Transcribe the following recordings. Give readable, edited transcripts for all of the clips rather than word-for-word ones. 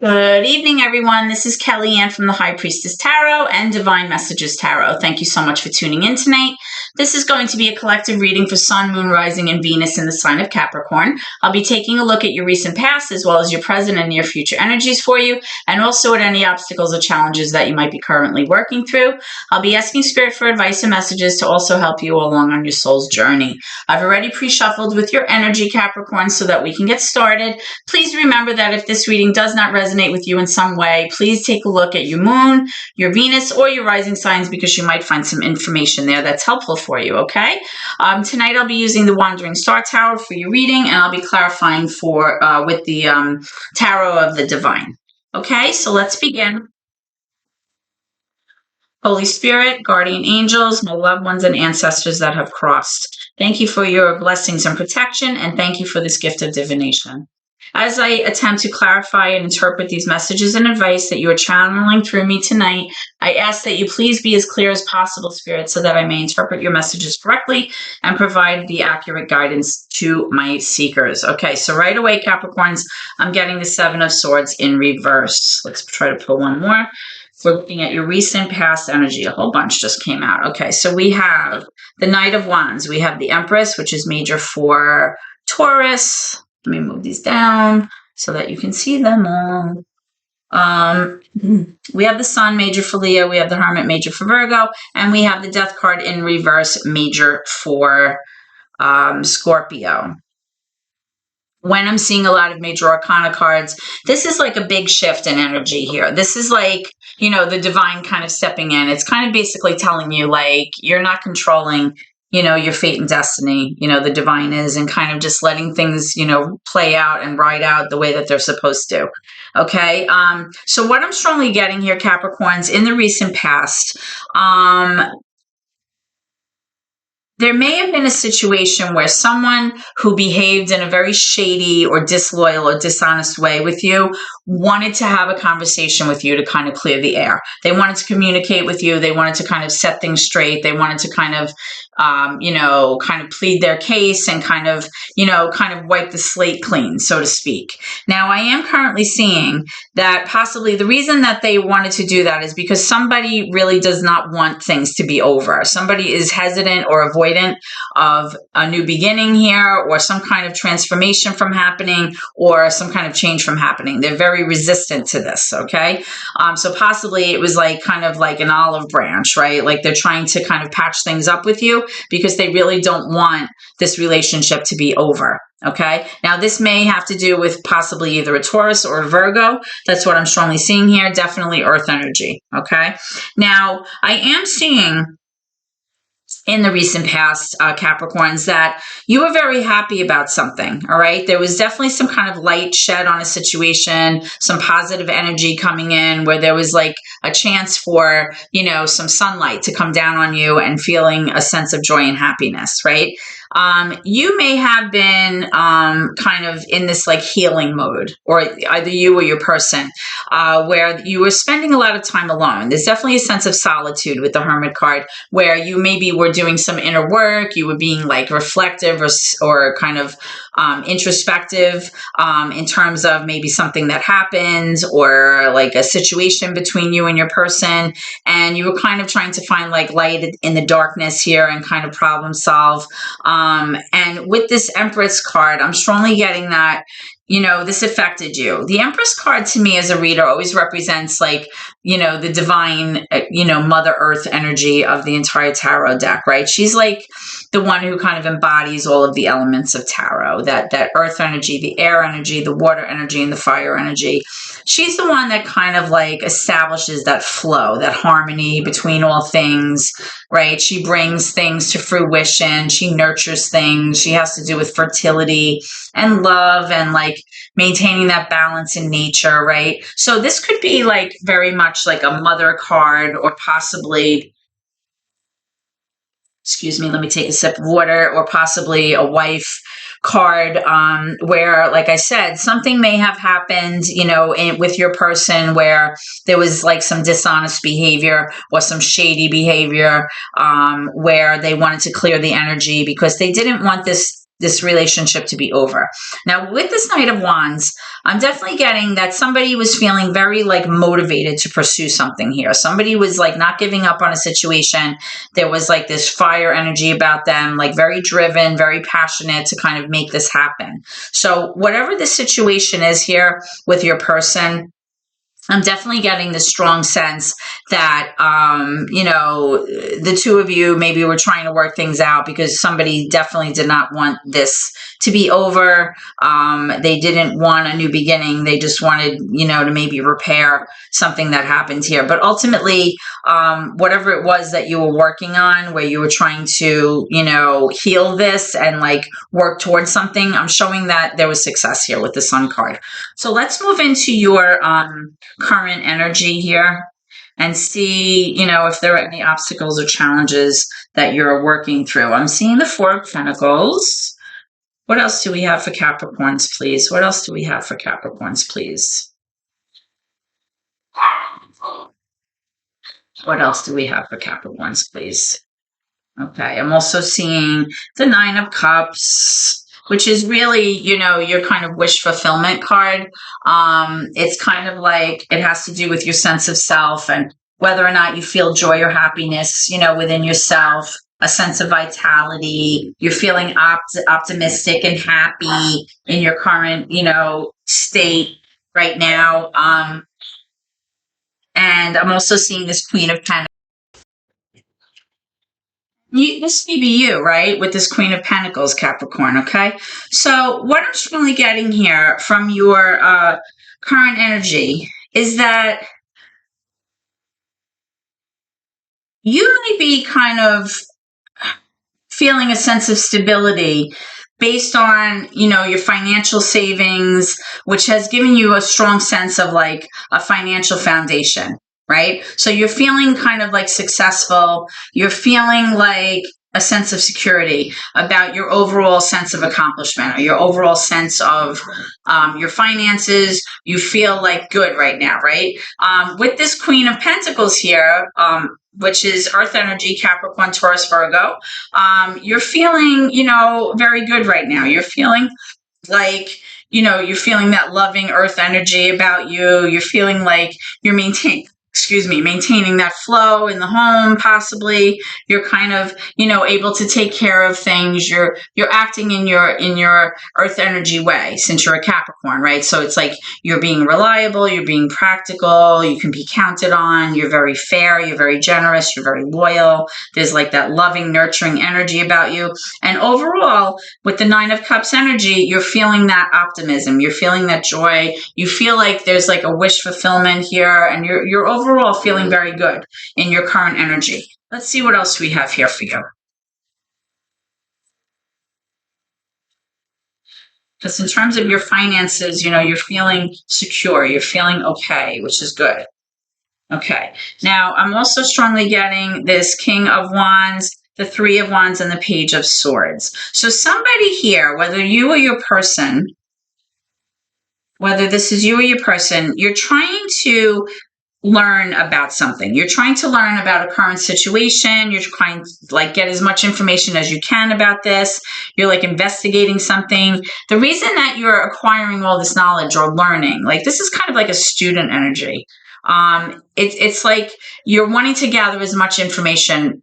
Good evening, everyone. This is Kellyanne from the High Priestess Tarot and Divine Messages Tarot. Thank you so much for tuning in tonight. This is going to be a collective reading for Sun, Moon, Rising, and Venus in the sign of Capricorn. I'll be taking a look at your recent past as well as your present and near future energies for you, and also at any obstacles or challenges that you might be currently working through. I'll be asking Spirit for advice and messages to also help you along on your soul's journey. I've already pre-shuffled with your energy, Capricorn, so that we can get started. Please remember that if this reading does not resonate with you in some way, please take a look at your moon, your Venus, or your rising signs, because you might find some information there that's helpful for you, okay? Tonight I'll be using the Wandering Star Tarot for your reading, and I'll be clarifying with the Tarot of the Divine. Okay, so let's begin. Holy Spirit, guardian angels, my loved ones and ancestors that have crossed, thank you for your blessings and protection, and thank you for this gift of divination. As I attempt to clarify and interpret these messages and advice that you are channeling through me tonight, I ask that you please be as clear as possible, Spirit, so that I may interpret your messages correctly and provide the accurate guidance to my seekers. Okay, so right away, Capricorns, I'm getting the Seven of Swords in reverse. Let's try to pull one more. We're looking at your recent past energy. A whole bunch just came out. Okay, so we have the Knight of Wands. We have the Empress, which is major for Taurus. Let me move these down so that you can see them all. We have the Sun, major for Leo. We have the Hermit, major for Virgo. And we have the Death card in reverse, major for Scorpio. When I'm seeing a lot of major arcana cards, this is like a big shift in energy here. This is like, you know, the divine kind of stepping in. It's kind of basically telling you, like, you're not controlling, you know, your fate and destiny, you know, the divine is, and kind of just letting things, you know, play out and ride out the way that they're supposed to. Okay. So what I'm strongly getting here, Capricorns, in the recent past, there may have been a situation where someone who behaved in a very shady or disloyal or dishonest way with you wanted to have a conversation with you to kind of clear the air. They wanted to communicate with you. They wanted to kind of set things straight. They wanted to kind of, kind of plead their case and kind of wipe the slate clean, so to speak. Now, I am currently seeing that possibly the reason that they wanted to do that is because somebody really does not want things to be over. Somebody is hesitant or avoidant of a new beginning here, or some kind of transformation from happening, or some kind of change from happening. They're very resistant to this, okay? So possibly it was like kind of like an olive branch, right? Like they're trying to kind of patch things up with you because they really don't want this relationship to be over. Okay. Now this may have to do with possibly either a Taurus or a Virgo. That's what I'm strongly seeing here. Definitely earth energy. Okay. Now I am seeing in the recent past, Capricorns, that you were very happy about something, all right? There was definitely some kind of light shed on a situation, some positive energy coming in where there was like a chance for, some sunlight to come down on you and feeling a sense of joy and happiness, right? You may have been kind of in this like healing mode, or either you or your person, where you were spending a lot of time alone. There's definitely a sense of solitude with the Hermit card, where you maybe were doing some inner work, you were being like reflective or kind of introspective in terms of maybe something that happened or like a situation between you and your person, and you were kind of trying to find like light in the darkness here and kind of problem solve. And with this Empress card, I'm strongly getting that, this affected you. The Empress card to me as a reader always represents like, the divine, Mother Earth energy of the entire tarot deck, right? She's like the one who kind of embodies all of the elements of tarot, that earth energy, the air energy, the water energy, and the fire energy. She's the one that kind of like establishes that flow, that harmony between all things, right? She brings things to fruition. She nurtures things. She has to do with fertility and love and like maintaining that balance in nature, right? So this could be like very much like a mother card, or possibly, excuse me, let me take a sip of water, or possibly a wife card, where, like I said, something may have happened, with your person where there was like some dishonest behavior or some shady behavior, where they wanted to clear the energy because they didn't want this this relationship to be over. Now, with this Knight of Wands, I'm definitely getting that somebody was feeling very like motivated to pursue something here. Somebody was like not giving up on a situation. There was like this fire energy about them, like very driven, very passionate to kind of make this happen. So whatever the situation is here with your person, I'm definitely getting the strong sense that, the two of you maybe were trying to work things out because somebody definitely did not want this to be over. They didn't want a new beginning. They just wanted, to maybe repair something that happened here. But ultimately, whatever it was that you were working on, where you were trying to, heal this and like work towards something, I'm showing that there was success here with the Sun card. So let's move into your current energy here and see, if there are any obstacles or challenges that you're working through. I'm seeing the Four of Pentacles. What else do we have for Capricorns, please? What else do we have for Capricorns, please? What else do we have for Capricorns, please? Okay, I'm also seeing the Nine of Cups, which is really, your kind of wish fulfillment card. It's kind of like it has to do with your sense of self and whether or not you feel joy or happiness, within yourself, a sense of vitality. You're feeling optimistic and happy in your current, state right now. And I'm also seeing this Queen of Pentacles. This may be you, right? With this Queen of Pentacles, Capricorn, okay? So what I'm really getting here from your current energy is that you might be kind of feeling a sense of stability based on, your financial savings, which has given you a strong sense of like a financial foundation, right? So you're feeling kind of like successful. You're feeling like a sense of security about your overall sense of accomplishment or your overall sense of your finances. You feel like good right now, right? With this Queen of Pentacles here, which is Earth energy, Capricorn, Taurus, Virgo, you're feeling, very good right now. You're feeling like, you're feeling that loving Earth energy about you. You're feeling like you're maintaining that flow in the home, possibly. You're kind of, able to take care of things. You're acting in your Earth energy way since you're a Capricorn, right? So it's like you're being reliable, you're being practical, you can be counted on, you're very fair, you're very generous, you're very loyal. There's like that loving, nurturing energy about you. And overall, with the Nine of Cups energy, you're feeling that optimism, you're feeling that joy, you feel like there's like a wish fulfillment here, and you're overall feeling very good in your current energy. Let's see what else we have here for you. Because in terms of your finances, you're feeling secure, you're feeling okay, which is good. Okay. Now, I'm also strongly getting this King of Wands, the Three of Wands, and the Page of Swords. So somebody here, whether you or your person, whether this is you or your person, you're trying to learn about something. You're trying to learn about a current situation. You're trying to like get as much information as you can about this. You're like investigating something. The reason that you're acquiring all this knowledge or learning, like this is kind of like a student energy. It's like you're wanting to gather as much information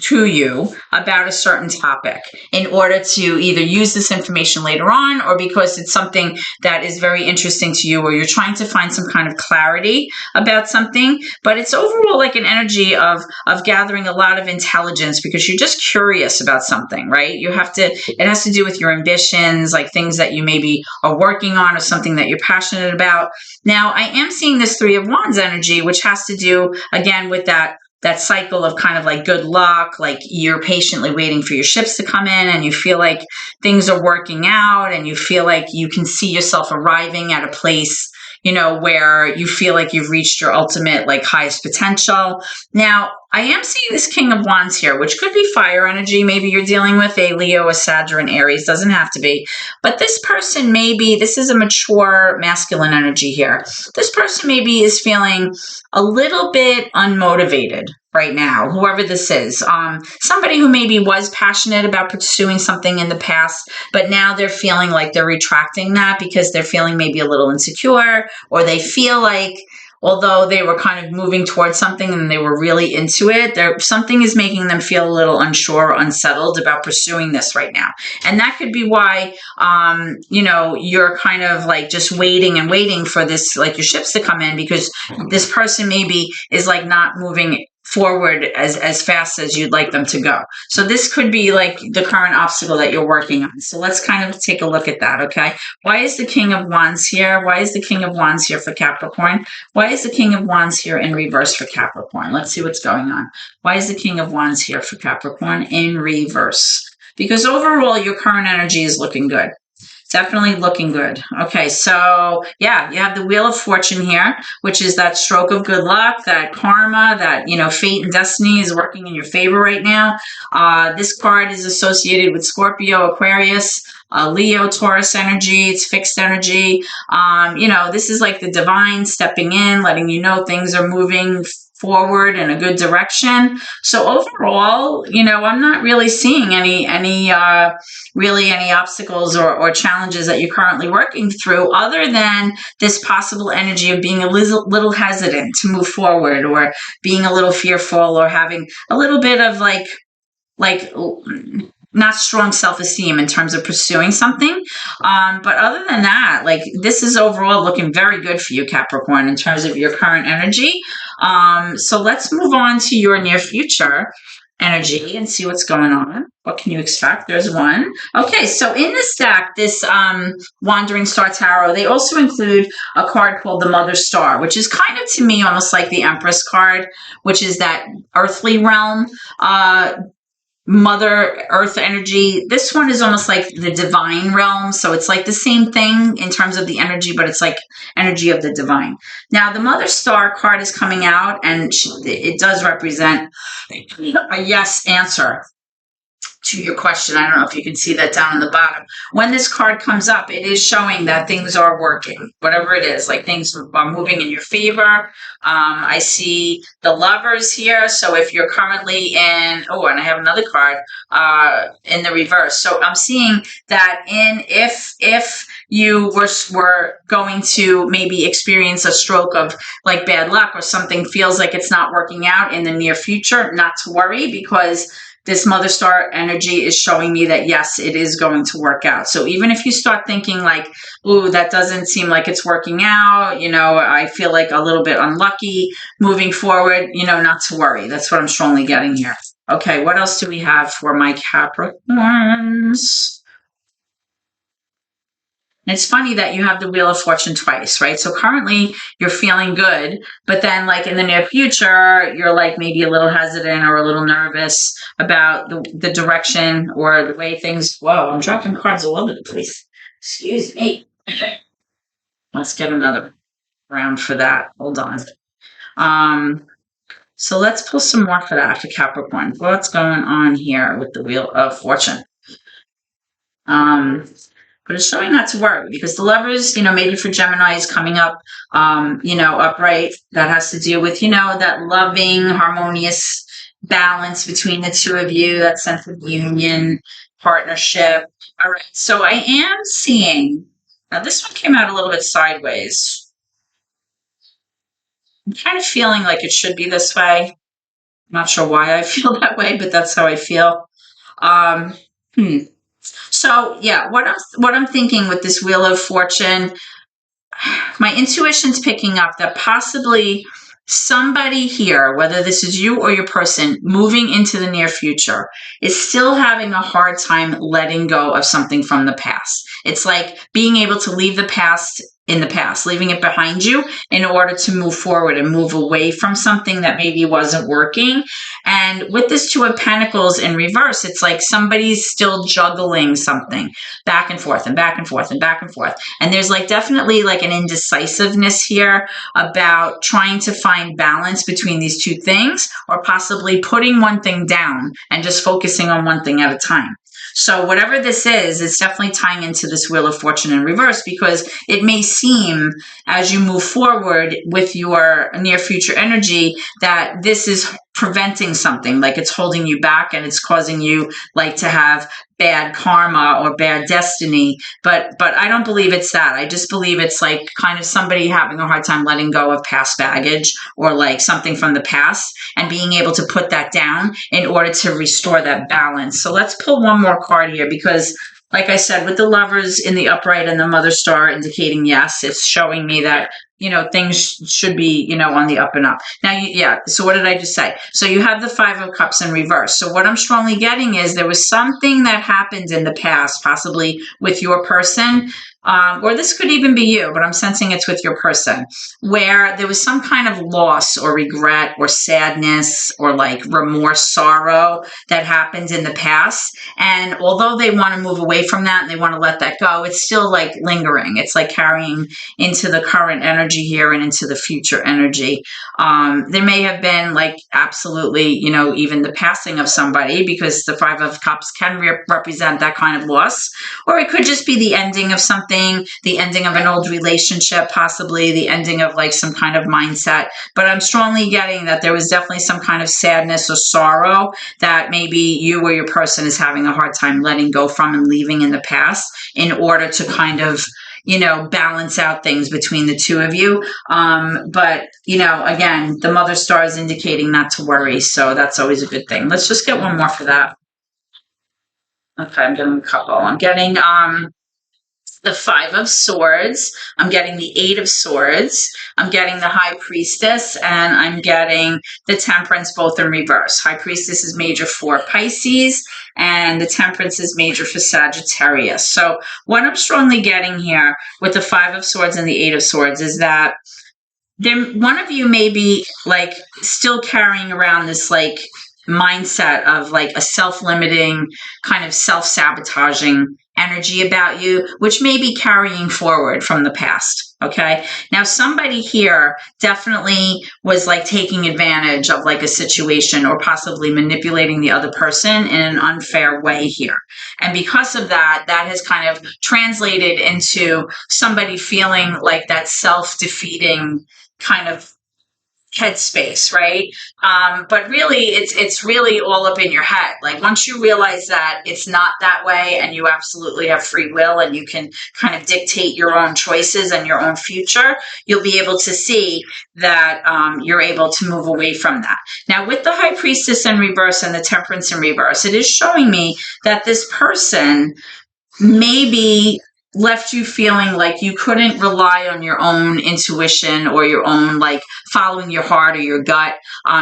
to you about a certain topic in order to either use this information later on or because it's something that is very interesting to you or you're trying to find some kind of clarity about something. But it's overall like an energy of gathering a lot of intelligence because you're just curious about something, right? It has to do with your ambitions, like things that you maybe are working on or something that you're passionate about. Now, I am seeing this Three of Wands energy, which has to do again with that cycle of kind of like good luck, like you're patiently waiting for your ships to come in and you feel like things are working out and you feel like you can see yourself arriving at a place, where you feel like you've reached your ultimate, like highest potential. Now, I am seeing this King of Wands here, which could be fire energy. Maybe you're dealing with a Leo, a Sag, or an Aries. Doesn't have to be. But this person maybe, this is a mature masculine energy here. This person maybe is feeling a little bit unmotivated right now, whoever this is. Somebody who maybe was passionate about pursuing something in the past, but now they're feeling like they're retracting that because they're feeling maybe a little insecure, or they feel like, although they were kind of moving towards something and they were really into it, something is making them feel a little unsure or unsettled about pursuing this right now. And that could be why, you're kind of like just waiting and waiting for this, like your ships to come in, because this person maybe is like not moving forward as fast as you'd like them to go. So this could be like the current obstacle that you're working on. So let's kind of take a look at that, okay? Why is the King of Wands here? Why is the King of Wands here for Capricorn? Why is the King of Wands here in reverse for Capricorn? Let's see what's going on. Why is the King of Wands here for Capricorn in reverse? Because overall, your current energy is looking good. Definitely looking good. Okay, so yeah, you have the Wheel of Fortune here, which is that stroke of good luck, that karma, that, fate and destiny is working in your favor right now. This card is associated with Scorpio, Aquarius, Leo, Taurus energy. It's fixed energy. This is like the divine stepping in, letting you know things are moving forward in a good direction. So overall, I'm not really seeing any obstacles or challenges that you're currently working through, other than this possible energy of being a little hesitant to move forward, or being a little fearful, or having a little bit of like not strong self-esteem in terms of pursuing something. But other than that, like, this is overall looking very good for you, Capricorn, in terms of your current energy. So let's move on to your near future energy and see what's going on. What can you expect? There's one. Okay, so in this deck, this Wandering Star Tarot, they also include a card called the Mother Star, which is kind of, to me, almost like the Empress card, which is that earthly realm, Mother Earth energy. This one is almost like the divine realm. So it's like the same thing in terms of the energy, but it's like energy of the divine. Now, the Mother Star card is coming out, and it does represent a yes answer to your question. I don't know if you can see that down in the bottom. When this card comes up, it is showing that things are working, whatever it is, like things are moving in your favor. I see the Lovers here. So if you're currently in, and I have another card in the reverse. So I'm seeing that if you were going to maybe experience a stroke of like bad luck, or something feels like it's not working out in the near future, not to worry, because this Mother Star energy is showing me that, yes, it is going to work out. So even if you start thinking like, ooh, that doesn't seem like it's working out, I feel like a little bit unlucky moving forward, not to worry. That's what I'm strongly getting here. Okay, what else do we have for my Capricorns? And it's funny that you have the Wheel of Fortune twice, right? So currently you're feeling good, but then like in the near future, you're like maybe a little hesitant or a little nervous about the direction or the way things. Whoa, I'm dropping cards all over the place. Excuse me. Let's get another round for that. Hold on. So let's pull some more for that for Capricorn. What's going on here with the Wheel of Fortune? But it's showing not to worry, because the Lovers, maybe for Gemini is coming up, upright. That has to do with, that loving, harmonious balance between the two of you, that sense of union, partnership. All right. So I am seeing, now this one came out a little bit sideways. I'm kind of feeling like it should be this way. I'm not sure why I feel that way, but that's how I feel. So yeah, what I'm thinking with this Wheel of Fortune, my intuition's picking up that possibly somebody here, whether this is you or your person moving into the near future, is still having a hard time letting go of something from the past. It's like being able to leave the past in the past, leaving it behind you in order to move forward and move away from something that maybe wasn't working. And with this Two of Pentacles in reverse, it's like somebody's still juggling something back and forth and back and forth and back and forth. And there's like definitely like an indecisiveness here about trying to find balance between these two things, or possibly putting one thing down and just focusing on one thing at a time. So whatever this is, it's definitely tying into this Wheel of Fortune in reverse, because it may seem as you move forward with your near future energy that this is preventing something, like it's holding you back and it's causing you like to have bad karma or bad destiny. But I don't believe it's that. I just believe it's like kind of somebody having a hard time letting go of past baggage, or like something from the past, and being able to put that down in order to restore that balance. So let's pull one more card here, because like I said, with the Lovers in the upright and the Mother Star indicating yes, it's showing me that, you know, things should be, you know, on the up and up. Now, yeah, so what did I just say? So you have the Five of Cups in reverse. So what I'm strongly getting is there was something that happened in the past, possibly with your person, or this could even be you, but I'm sensing it's with your person, where there was some kind of loss or regret or sadness or like remorse, sorrow that happened in the past. And although they want to move away from that and they want to let that go, it's still like lingering. It's like carrying into the current energy here and into the future energy. There may have been like absolutely, you know, even the passing of somebody, because the Five of Cups can represent that kind of loss, or it could just be the ending of something, the ending of an old relationship, possibly the ending of like some kind of mindset. But I'm strongly getting that there was definitely some kind of sadness or sorrow that maybe you or your person is having a hard time letting go from and leaving in the past, in order to kind of, you know, balance out things between the two of you. But, you know, again, the Mother Star is indicating not to worry. So that's always a good thing. Let's just get one more for that. Okay, I'm getting a couple. I'm getting the Five of Swords. I'm getting the Eight of Swords. I'm getting the High Priestess, and I'm getting the Temperance, both in reverse. High Priestess is major for Pisces, and the Temperance is major for Sagittarius. So what I'm strongly getting here with the Five of Swords and the Eight of Swords is that one of you may be like still carrying around this like mindset of like a self-limiting, kind of self-sabotaging energy about you, which may be carrying forward from the past. Okay. Now, somebody here definitely was like taking advantage of like a situation, or possibly manipulating the other person in an unfair way here. And because of that, that has kind of translated into somebody feeling like that self-defeating kind of headspace, right? But really, it's really all up in your head. Like once you realize that it's not that way, and you absolutely have free will, and you can kind of dictate your own choices and your own future, you'll be able to see that you're able to move away from that. Now, with the High Priestess in reverse and the Temperance in reverse, it is showing me that this person maybe left you feeling like you couldn't rely on your own intuition, or your own like following your heart or your gut.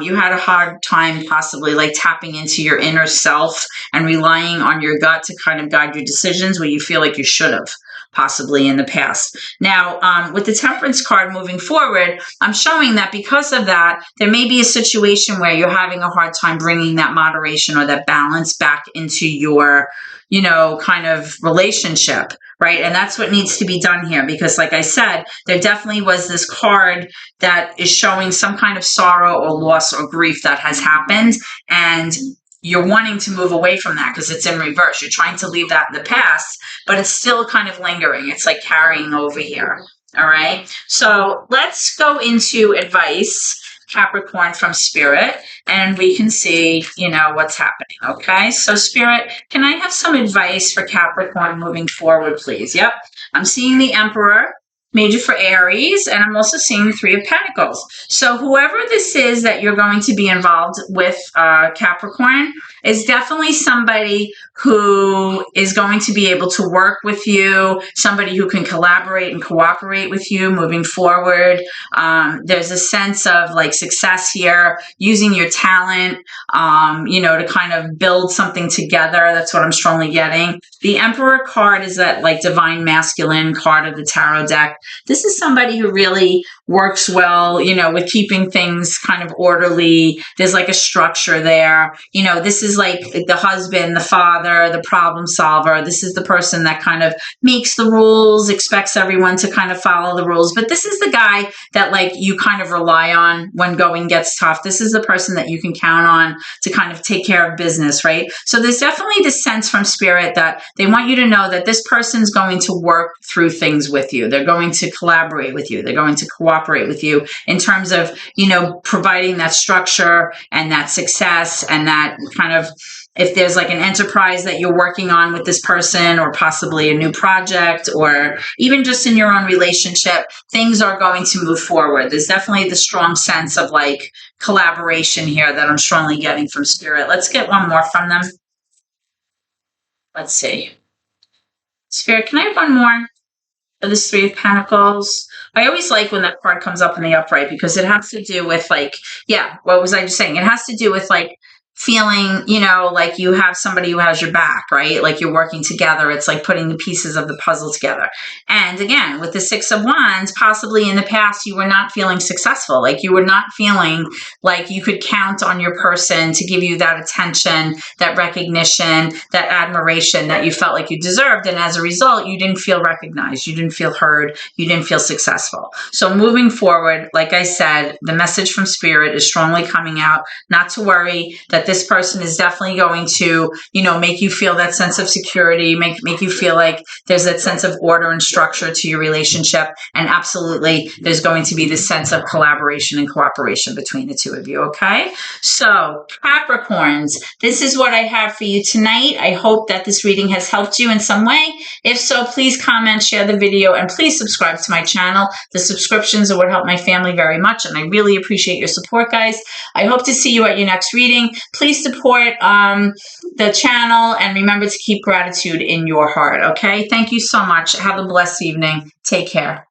You had a hard time possibly like tapping into your inner self and relying on your gut to kind of guide your decisions, where you feel like you should have possibly in the past. Now, with the Temperance card moving forward, I'm showing that because of that, there may be a situation where you're having a hard time bringing that moderation or that balance back into your, you know, kind of relationship, right? And that's what needs to be done here, because like I said, there definitely was this card that is showing some kind of sorrow or loss or grief that has happened, and you're wanting to move away from that because it's in reverse. You're trying to leave that in the past, but it's still kind of lingering. It's like carrying over here. All right. So let's go into advice, Capricorn, from Spirit, and we can see, you know, what's happening. Okay. So Spirit, can I have some advice for Capricorn moving forward, please? Yep. I'm seeing the Emperor, major for Aries, and I'm also seeing the Three of Pentacles. So whoever this is that you're going to be involved with, Capricorn, is definitely somebody who is going to be able to work with you, somebody who can collaborate and cooperate with you moving forward. There's a sense of like success here, using your talent, to kind of build something together. That's what I'm strongly getting. The Emperor card is that like divine masculine card of the tarot deck. This is somebody who really works well, with keeping things kind of orderly. There's like a structure there. This is like the husband, the father, the problem solver. This is the person that kind of makes the rules, expects everyone to kind of follow the rules. But this is the guy that like you kind of rely on when going gets tough. This is the person that you can count on to kind of take care of business, right? So there's definitely this sense from spirit that they want you to know that this person's going to work through things with you. They're going to collaborate with you. They're going to cooperate with you in terms of, providing that structure and that success and that kind of, if there's like an enterprise that you're working on with this person, or possibly a new project, or even just in your own relationship, things are going to move forward. There's definitely the strong sense of like collaboration here that I'm strongly getting from spirit. Let's get one more from them. Let's see. Spirit, can I have one more of this Three of Pentacles? I always like when that card comes up in the upright, because it has to do with like, what was I just saying? It has to do with like feeling, like you have somebody who has your back, right? Like you're working together. It's like putting the pieces of the puzzle together. And again, with the Six of Wands, possibly in the past, you were not feeling successful. Like you were not feeling like you could count on your person to give you that attention, that recognition, that admiration that you felt like you deserved. And as a result, you didn't feel recognized. You didn't feel heard. You didn't feel successful. So moving forward, like I said, the message from spirit is strongly coming out, not to worry, that this person is definitely going to, make you feel that sense of security, make you feel like there's that sense of order and structure to your relationship. And absolutely, there's going to be this sense of collaboration and cooperation between the two of you, okay? So, Capricorns, this is what I have for you tonight. I hope that this reading has helped you in some way. If so, please comment, share the video, and please subscribe to my channel. The subscriptions are what help my family very much, and I really appreciate your support, guys. I hope to see you at your next reading. Please support the channel, and remember to keep gratitude in your heart, okay? Thank you so much. Have a blessed evening. Take care.